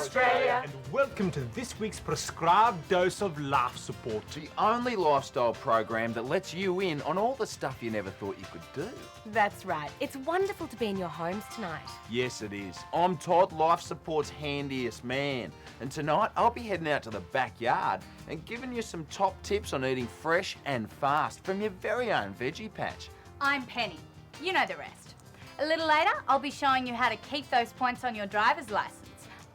Australia. And welcome to this week's prescribed dose of life support. The only lifestyle program that lets you in on all the stuff you never thought you could do. That's right. It's wonderful to be in your homes tonight. Yes, it is. I'm Todd, Life Support's handiest man. And tonight, I'll be heading out to the backyard and giving you some top tips on eating fresh and fast from your very own veggie patch. I'm Penny. You know the rest. A little later, I'll be showing you how to keep those points on your driver's licence.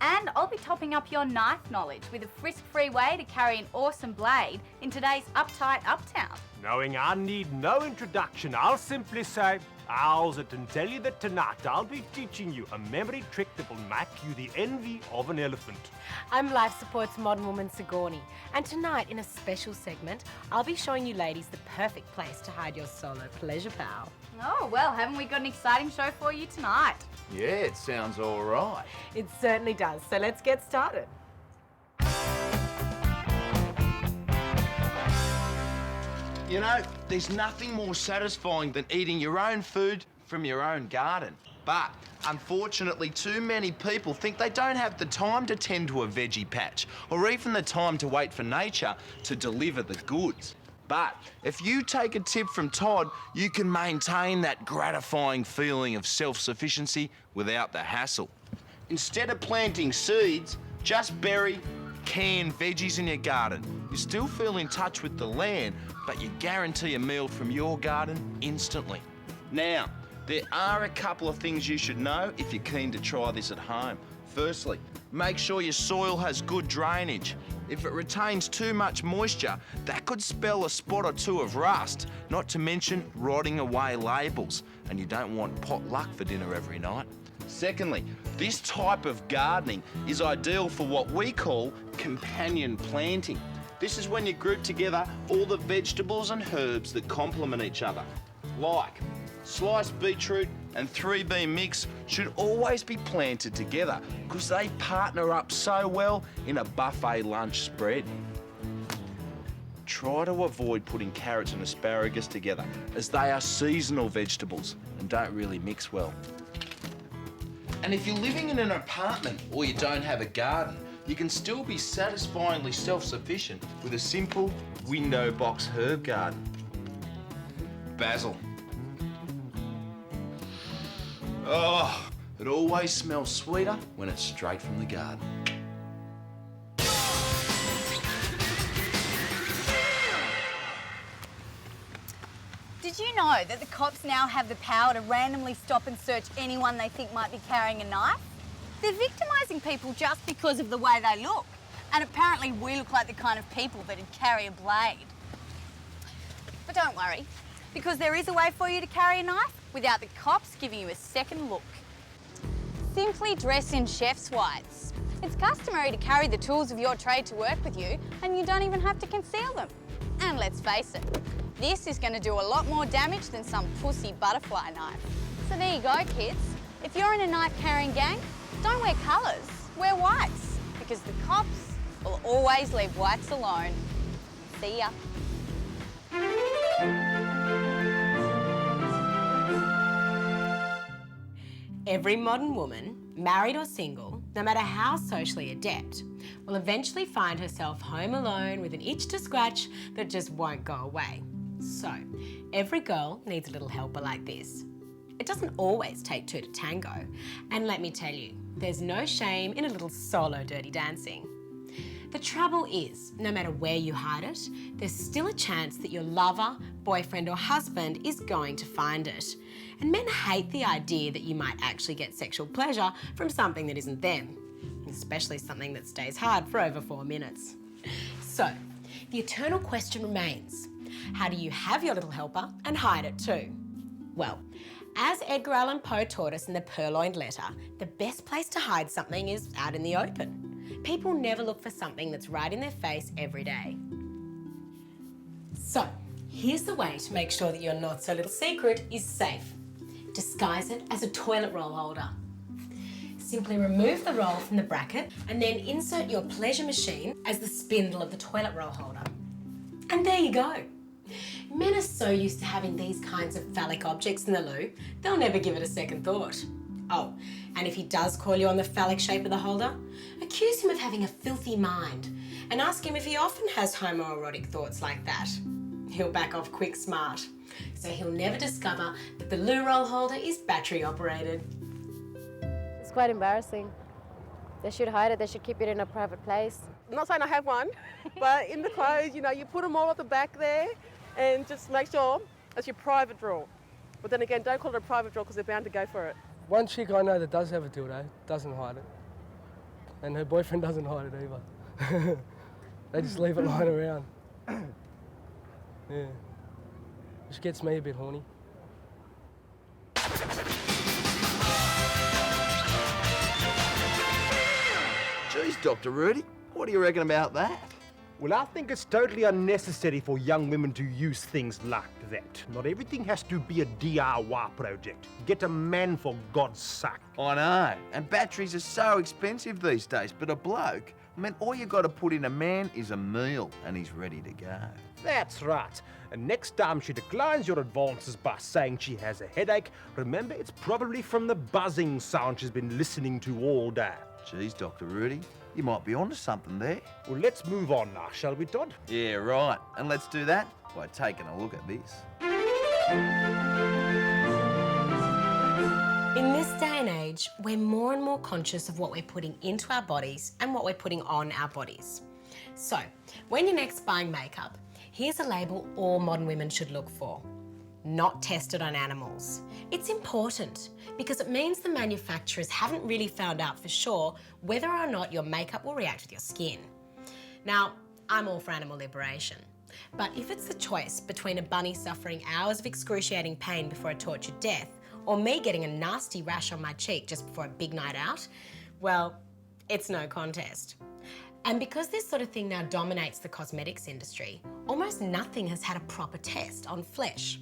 And I'll be topping up your knife knowledge with a frisk-free way to carry an awesome blade in today's uptight uptown. Knowing I need no introduction, I'll simply say, how's it, and tell you that tonight I'll be teaching you a memory trick that will make you the envy of an elephant. I'm Life Support's modern woman Sigourney, and tonight in a special segment, I'll be showing you ladies the perfect place to hide your solo pleasure pal. Oh, well, haven't we got an exciting show for you tonight? Yeah, it sounds all right. It certainly does, so let's get started. You know, there's nothing more satisfying than eating your own food from your own garden. But unfortunately, too many people think they don't have the time to tend to a veggie patch or even the time to wait for nature to deliver the goods. But if you take a tip from Todd, you can maintain that gratifying feeling of self-sufficiency without the hassle. Instead of planting seeds, just bury canned veggies in your garden. You still feel in touch with the land, but you guarantee a meal from your garden instantly. Now, there are a couple of things you should know if you're keen to try this at home. Firstly, make sure your soil has good drainage. If it retains too much moisture, that could spell a spot or two of rust, not to mention rotting away labels, and you don't want potluck for dinner every night. Secondly, this type of gardening is ideal for what we call companion planting. This is when you group together all the vegetables and herbs that complement each other. Like sliced beetroot and 3B mix should always be planted together because they partner up so well in a buffet lunch spread. Try to avoid putting carrots and asparagus together as they are seasonal vegetables and don't really mix well. And if you're living in an apartment or you don't have a garden, you can still be satisfyingly self-sufficient with a simple window box herb garden. Basil. Oh, it always smells sweeter when it's straight from the garden. Did you know that the cops now have the power to randomly stop and search anyone they think might be carrying a knife? They're victimising people just because of the way they look. And apparently we look like the kind of people that'd carry a blade. But don't worry, because there is a way for you to carry a knife without the cops giving you a second look. Simply dress in chef's whites. It's customary to carry the tools of your trade to work with you, and you don't even have to conceal them. And let's face it, this is going to do a lot more damage than some pussy butterfly knife. So there you go, kids. If you're in a knife-carrying gang, don't wear colours, wear whites, because the cops will always leave whites alone. See ya. Every modern woman, married or single, no matter how socially adept, will eventually find herself home alone with an itch to scratch that just won't go away. So, every girl needs a little helper like this. It doesn't always take two to tango, and let me tell you, there's no shame in a little solo dirty dancing. The trouble is, no matter where you hide it, there's still a chance that your lover, boyfriend or husband is going to find it. And men hate the idea that you might actually get sexual pleasure from something that isn't them, especially something that stays hard for over 4 minutes. So, the eternal question remains, how do you have your little helper and hide it too? Well, as Edgar Allan Poe taught us in the Purloined Letter, the best place to hide something is out in the open. People never look for something that's right in their face every day. So, here's the way to make sure that your not-so-little secret is safe. Disguise it as a toilet roll holder. Simply remove the roll from the bracket and then insert your pleasure machine as the spindle of the toilet roll holder. And there you go. Men are so used to having these kinds of phallic objects in the loo, they'll never give it a second thought. Oh, and if he does call you on the phallic shape of the holder, accuse him of having a filthy mind and ask him if he often has homoerotic thoughts like that. He'll back off quick smart, so he'll never discover that the loo roll holder is battery operated. It's quite embarrassing. They should hide it, they should keep it in a private place. I'm not saying I have one, but in the clothes, you know, you put them all at the back there and just make sure it's your private drawer. But then again, don't call it a private drawer because they're bound to go for it. One chick I know that does have a dildo doesn't hide it. And her boyfriend doesn't hide it either. They just leave it lying around. Yeah. Which gets me a bit horny. Geez, Dr. Rudy, what do you reckon about that? Well, I think it's totally unnecessary for young women to use things like that. Not everything has to be a DIY project. Get a man, for God's sake. I know, and batteries are so expensive these days, but a bloke, I mean, all you got to put in a man is a meal and he's ready to go. That's right. And next time she declines your advances by saying she has a headache, remember it's probably from the buzzing sound she's been listening to all day. Geez, Dr. Rudy, you might be onto something there. Well, let's move on now, shall we, Todd? Yeah, right. And let's do that by taking a look at this. In this day and age, we're more and more conscious of what we're putting into our bodies and what we're putting on our bodies. So, when you're next buying makeup, here's a label all modern women should look for. Not tested on animals. It's important because it means the manufacturers haven't really found out for sure whether or not your makeup will react with your skin. Now, I'm all for animal liberation, but if it's the choice between a bunny suffering hours of excruciating pain before a tortured death or me getting a nasty rash on my cheek just before a big night out, well, it's no contest. And because this sort of thing now dominates the cosmetics industry, almost nothing has had a proper test on flesh.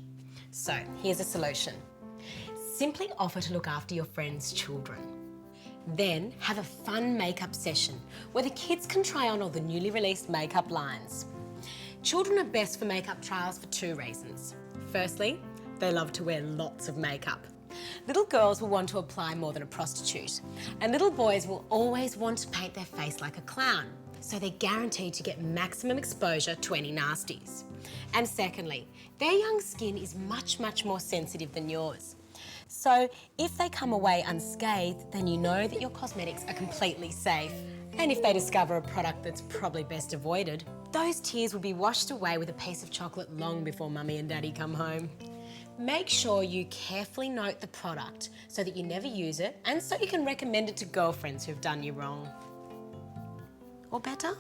So here's a solution. Simply offer to look after your friend's children. Then have a fun makeup session where the kids can try on all the newly released makeup lines. Children are best for makeup trials for two reasons. Firstly, they love to wear lots of makeup. Little girls will want to apply more than a prostitute, and little boys will always want to paint their face like a clown, so they're guaranteed to get maximum exposure to any nasties. And secondly, their young skin is much, much more sensitive than yours. So if they come away unscathed, then you know that your cosmetics are completely safe. And if they discover a product that's probably best avoided, those tears will be washed away with a piece of chocolate long before Mummy and Daddy come home. Make sure you carefully note the product so that you never use it and so you can recommend it to girlfriends who've done you wrong. Or better?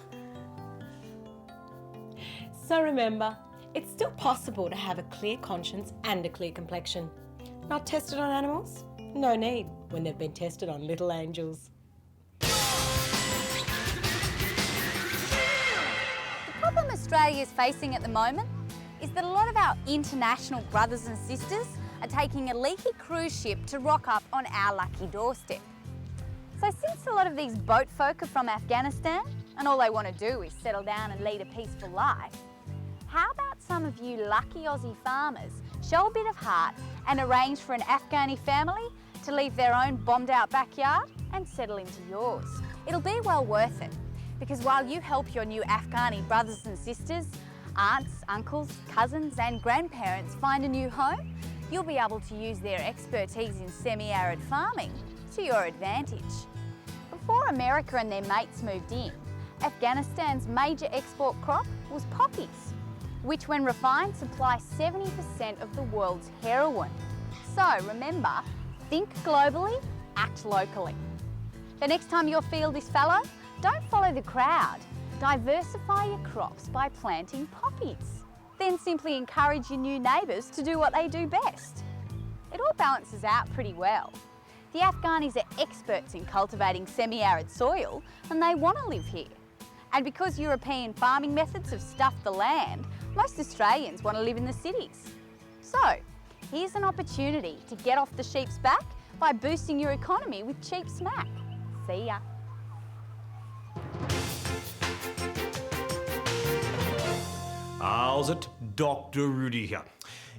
So remember, it's still possible to have a clear conscience and a clear complexion. Not tested on animals? No need when they've been tested on little angels. The problem Australia is facing at the moment is that a lot of our international brothers and sisters are taking a leaky cruise ship to rock up on our lucky doorstep. So since a lot of these boat folk are from Afghanistan and all they want to do is settle down and lead a peaceful life, how about some of you lucky Aussie farmers show a bit of heart and arrange for an Afghani family to leave their own bombed out backyard and settle into yours? It'll be well worth it, because while you help your new Afghani brothers and sisters, aunts, uncles, cousins and grandparents find a new home, you'll be able to use their expertise in semi-arid farming to your advantage. Before America and their mates moved in, Afghanistan's major export crop was poppies, which when refined supply 70% of the world's heroin. So remember, think globally, act locally. The next time your field is fallow, don't follow the crowd. Diversify your crops by planting poppies. Then simply encourage your new neighbours to do what they do best. It all balances out pretty well. The Afghanis are experts in cultivating semi-arid soil and they want to live here. And because European farming methods have stuffed the land, most Australians want to live in the cities. So, here's an opportunity to get off the sheep's back by boosting your economy with cheap smack. See ya. How's it? Dr. Rudy here.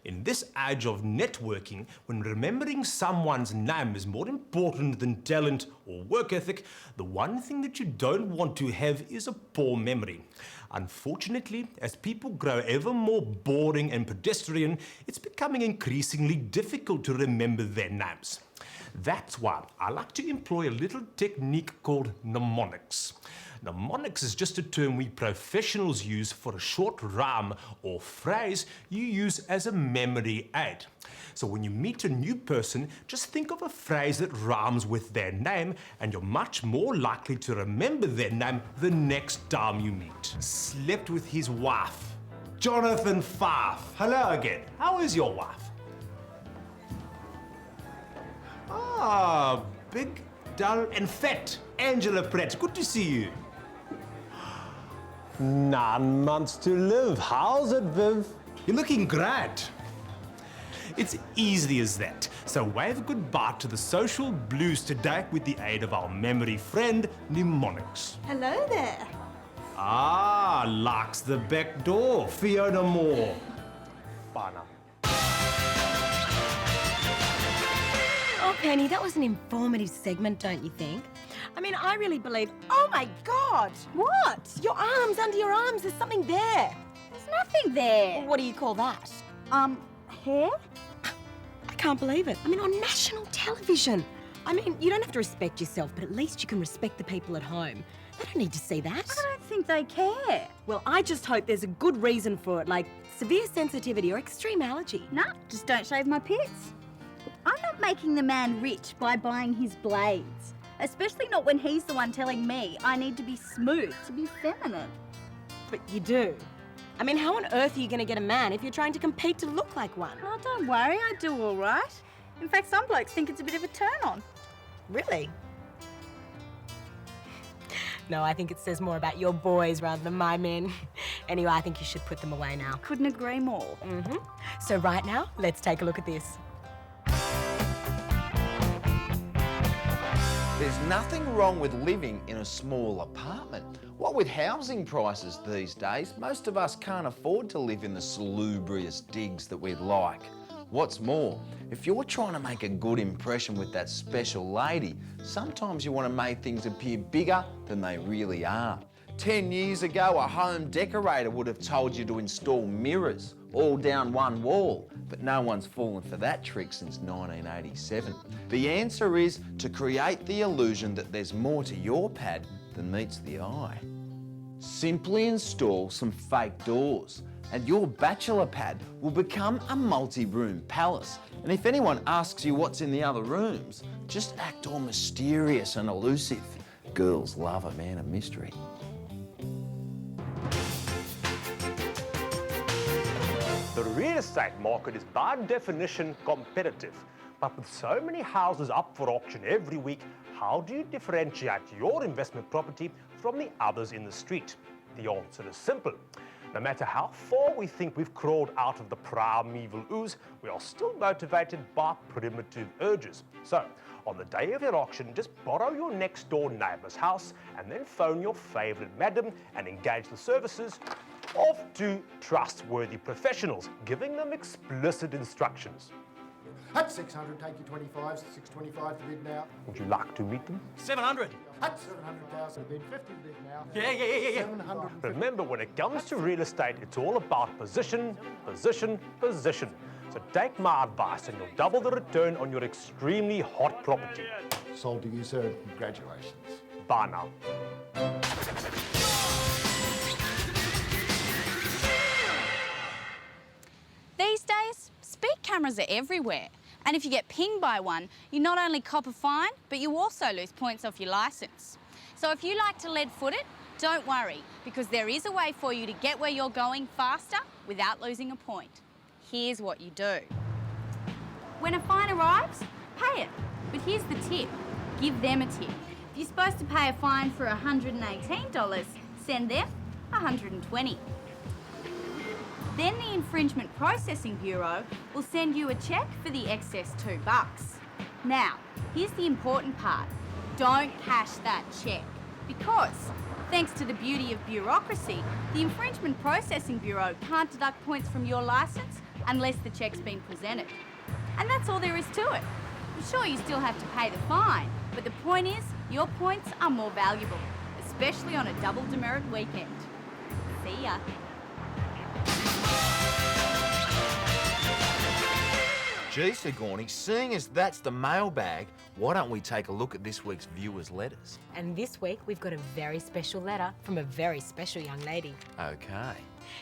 In this age of networking, when remembering someone's name is more important than talent or work ethic, the one thing that you don't want to have is a poor memory. Unfortunately, as people grow ever more boring and pedestrian, it's becoming increasingly difficult to remember their names. That's why I like to employ a little technique called mnemonics. Mnemonics is just a term we professionals use for a short rhyme or phrase you use as a memory aid. So when you meet a new person, just think of a phrase that rhymes with their name and you're much more likely to remember their name the next time you meet. Slept with his wife. Jonathan Fife. Hello again. How is your wife? Ah, big, dull and fat. Angela Pratt. Good to see you. 9 months to live. How's it, Viv? You're looking great. It's easy as that. So wave goodbye to the social blues today with the aid of our memory friend, mnemonics. Hello there. Ah, locks the back door. Fiona Moore. Bye now. Oh, Penny, that was an informative segment, don't you think? I mean, I really believe... Oh, my God! What? Your arms, under your arms, there's something there. There's nothing there. What do you call that? Hair? I can't believe it. I mean, on national television. I mean, you don't have to respect yourself, but at least you can respect the people at home. They don't need to see that. I don't think they care. Well, I just hope there's a good reason for it, like severe sensitivity or extreme allergy. Nah, just don't shave my pits. I'm not making the man rich by buying his blades. Especially not when he's the one telling me I need to be smooth to be feminine. But you do. I mean, how on earth are you going to get a man if you're trying to compete to look like one? Oh, don't worry, I do all right. In fact, some blokes think it's a bit of a turn on. Really? No, I think it says more about your boys rather than my men. Anyway, I think you should put them away now. Couldn't agree more. So right now, let's take a look at this. There's nothing wrong with living in a small apartment. What with housing prices these days, most of us can't afford to live in the salubrious digs that we'd like. What's more, if you're trying to make a good impression with that special lady, sometimes you want to make things appear bigger than they really are. 10 years ago, a home decorator would have told you to install mirrors all down one wall, but no one's fallen for that trick since 1987. The answer is to create the illusion that there's more to your pad than meets the eye. Simply install some fake doors and your bachelor pad will become a multi-room palace. And if anyone asks you what's in the other rooms, just act all mysterious and elusive. Girls love a man of mystery. The real estate market is by definition competitive. But with so many houses up for auction every week, how do you differentiate your investment property from the others in the street? The answer is simple. No matter how far we think we've crawled out of the primeval ooze, we are still motivated by primitive urges. So, on the day of your auction, just borrow your next door neighbour's house and then phone your favourite madam and engage the services of two trustworthy professionals, giving them explicit instructions. At 600, take your 25s, 625 to bid now. Would you like to meet them? 700. At 700,000 to bid, 50 to bid now. Yeah. 750. Remember, when it comes to real estate, it's all about position, position, position. So take my advice and you'll double the return on your extremely hot property. Sold to you, sir. Congratulations. Bye now. These days, speed cameras are everywhere. And if you get pinged by one, you not only cop a fine, but you also lose points off your licence. So if you like to lead-foot it, don't worry, because there is a way for you to get where you're going faster without losing a point. Here's what you do. When a fine arrives, pay it. But here's the tip. Give them a tip. If you're supposed to pay a fine for $118, send them $120. Then the Infringement Processing Bureau will send you a cheque for the excess $2. Now, here's the important part. Don't cash that cheque, because thanks to the beauty of bureaucracy, the Infringement Processing Bureau can't deduct points from your licence unless the cheque's been presented. And that's all there is to it. I'm sure you still have to pay the fine, but the point is, your points are more valuable, especially on a double demerit weekend. See ya. Gee, Sigourney, seeing as that's the mailbag, why don't we take a look at this week's viewers' letters? And this week, we've got a very special letter from a very special young lady. Okay.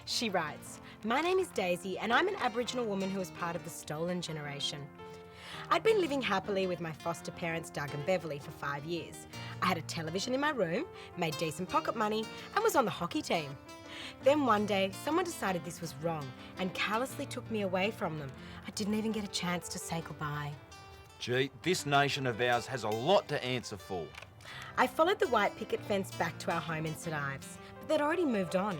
She writes, "My name is Daisy and I'm an Aboriginal woman who was part of the stolen generation. I'd been living happily with my foster parents Doug and Beverly for 5 years. I had a television in my room, made decent pocket money and was on the hockey team. Then one day, someone decided this was wrong and callously took me away from them. I didn't even get a chance to say goodbye. Gee, this nation of ours has a lot to answer for. I followed the white picket fence back to our home in St Ives, but they'd already moved on.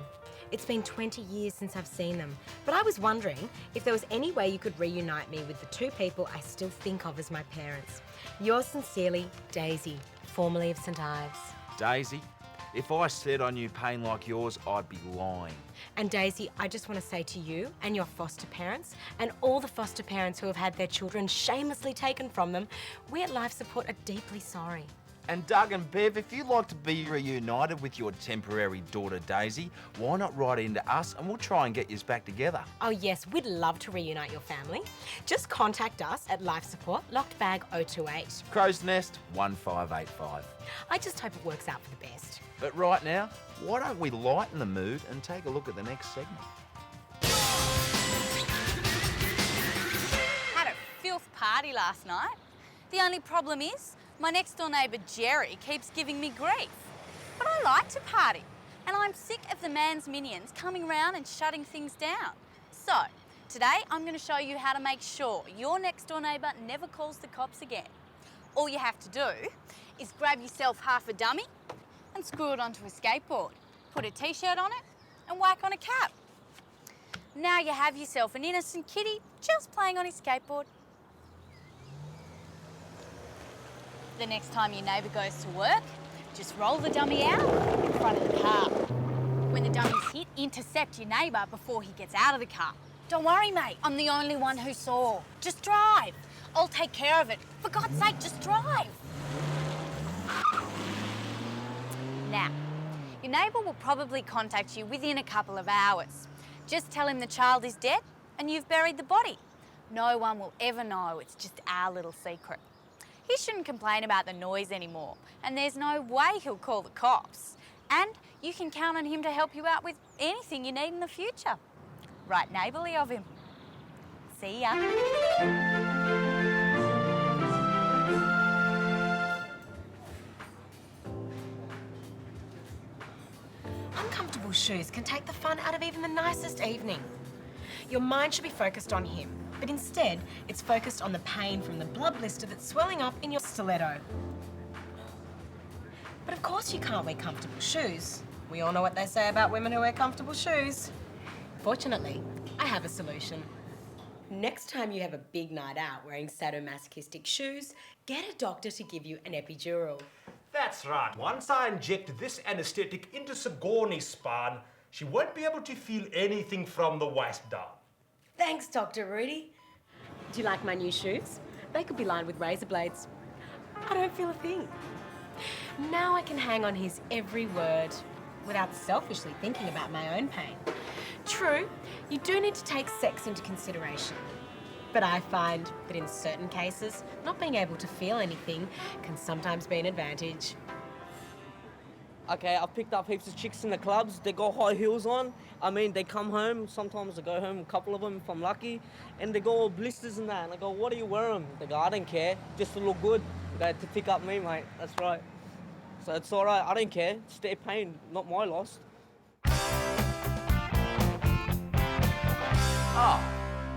It's been 20 years since I've seen them, but I was wondering if there was any way you could reunite me with the two people I still think of as my parents. Yours sincerely, Daisy, formerly of St Ives." Daisy, if I said I knew pain like yours, I'd be lying. And Daisy, I just want to say to you and your foster parents and all the foster parents who have had their children shamelessly taken from them, we at Life Support are deeply sorry. And Doug and Bev, if you'd like to be reunited with your temporary daughter Daisy, why not write into us and we'll try and get yous back together. Oh yes, we'd love to reunite your family. Just contact us at Life Support, Locked Bag 028. Crow's Nest 1585. I just hope it works out for the best. But right now, why don't we lighten the mood and take a look at the next segment? Had a filth party last night. The only problem is, my next door neighbour Jerry keeps giving me grief. But I like to party, and I'm sick of the man's minions coming round and shutting things down. So, today I'm going to show you how to make sure your next door neighbour never calls the cops again. All you have to do is grab yourself half a dummy and screw it onto a skateboard. Put a t-shirt on it and whack on a cap. Now you have yourself an innocent kitty just playing on his skateboard. The next time your neighbour goes to work, just roll the dummy out in front of the car. When the dummy's hit, intercept your neighbour before he gets out of the car. Don't worry, mate, I'm the only one who saw. Just drive. I'll take care of it. For God's sake, just drive. Now, your neighbour will probably contact you within a couple of hours. Just tell him the child is dead and you've buried the body. No one will ever know, it's just our little secret. He shouldn't complain about the noise anymore, and there's no way he'll call the cops. And you can count on him to help you out with anything you need in the future. Right neighbourly of him. See ya. Uncomfortable shoes can take the fun out of even the nicest evening. Your mind should be focused on him, but instead, it's focused on the pain from the blood blister that's swelling up in your stiletto. But of course you can't wear comfortable shoes. We all know what they say about women who wear comfortable shoes. Fortunately, I have a solution. Next time you have a big night out wearing sadomasochistic shoes, get a doctor to give you an epidural. That's right. Once I inject this anaesthetic into Sigourney's spine, she won't be able to feel anything from the waist down. Thanks, Dr. Rudy. Do you like my new shoes? They could be lined with razor blades. I don't feel a thing. Now I can hang on his every word without selfishly thinking about my own pain. True, you do need to take sex into consideration. But I find that in certain cases, not being able to feel anything can sometimes be an advantage. Okay, I've picked up heaps of chicks in the clubs. They got high heels on. I mean, they come home. Sometimes I go home, a couple of them, if I'm lucky, and they go all blisters and that. And I go, what do you wear them? They go, I don't care, just to look good. They had to pick up me, mate. That's right. So it's all right. I don't care. It's their pain, not my loss. Oh,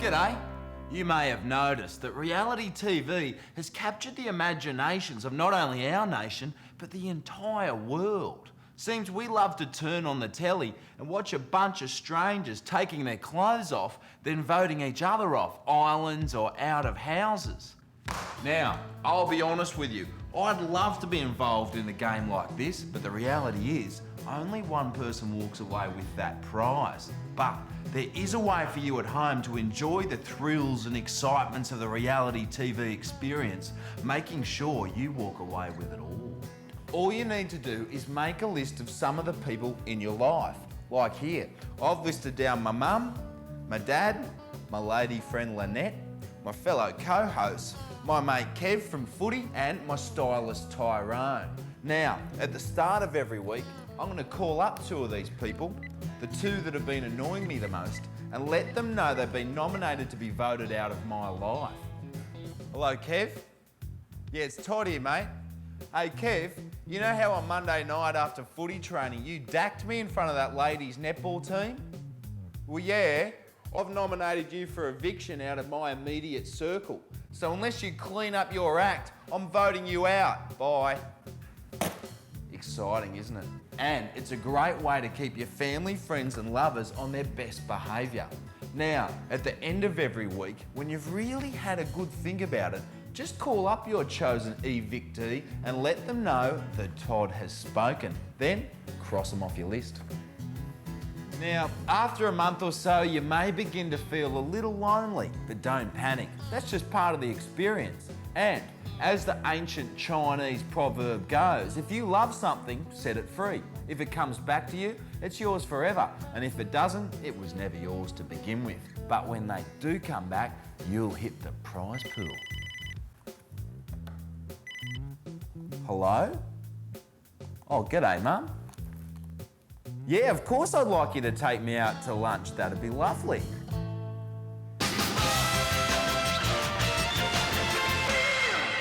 g'day. You may have noticed that reality TV has captured the imaginations of not only our nation, but the entire world. Seems we love to turn on the telly and watch a bunch of strangers taking their clothes off, then voting each other off islands or out of houses. Now, I'll be honest with you, I'd love to be involved in a game like this, but the reality is, only one person walks away with that prize. But there is a way for you at home to enjoy the thrills and excitements of the reality TV experience, making sure you walk away with it all. All you need to do is make a list of some of the people in your life. Like here, I've listed down my mum, my dad, my lady friend Lynette, my fellow co-hosts, my mate Kev from footy, and my stylist Tyrone. Now, at the start of every week, I'm going to call up 2 of these people, the 2 that have been annoying me the most, and let them know they've been nominated to be voted out of my life. Hello, Kev? Yeah, it's Todd here, mate. Hey, Kev, you know how on Monday night after footy training you dacked me in front of that ladies' netball team? Well, yeah, I've nominated you for eviction out of my immediate circle. So unless you clean up your act, I'm voting you out. Bye. Exciting, isn't it? And it's a great way to keep your family, friends and lovers on their best behaviour. Now, at the end of every week, when you've really had a good think about it, just call up your chosen evictee and let them know that Todd has spoken. Then, cross them off your list. Now, after a month or so, you may begin to feel a little lonely, but don't panic. That's just part of the experience. And as the ancient Chinese proverb goes, if you love something, set it free. If it comes back to you, it's yours forever. And if it doesn't, it was never yours to begin with. But when they do come back, you'll hit the prize pool. Hello? Oh, g'day, Mum. Yeah, of course I'd like you to take me out to lunch. That'd be lovely.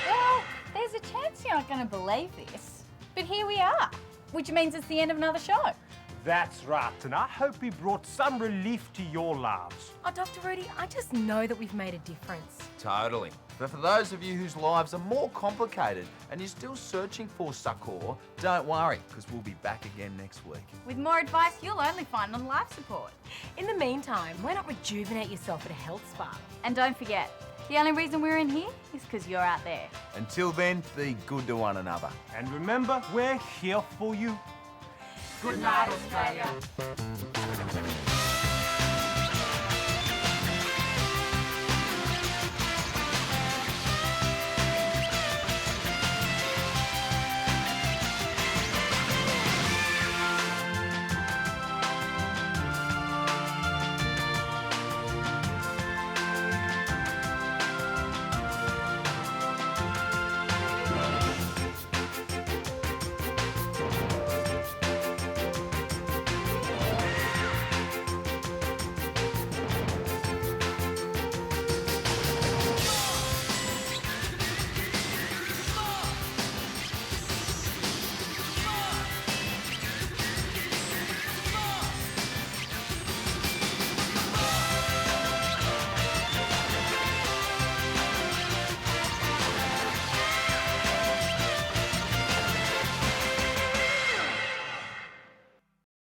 Well, there's a chance you're not going to believe this, but here we are, which means it's the end of another show. That's right, and I hope we brought some relief to your lives. Oh, Dr. Rudy, I just know that we've made a difference. Totally. But for those of you whose lives are more complicated and you're still searching for succour, don't worry, because we'll be back again next week. With more advice you'll only find on life support. In the meantime, why not rejuvenate yourself at a health spa? And don't forget, the only reason we're in here is because you're out there. Until then, be good to one another. And remember, we're here for you. Good night, Australia.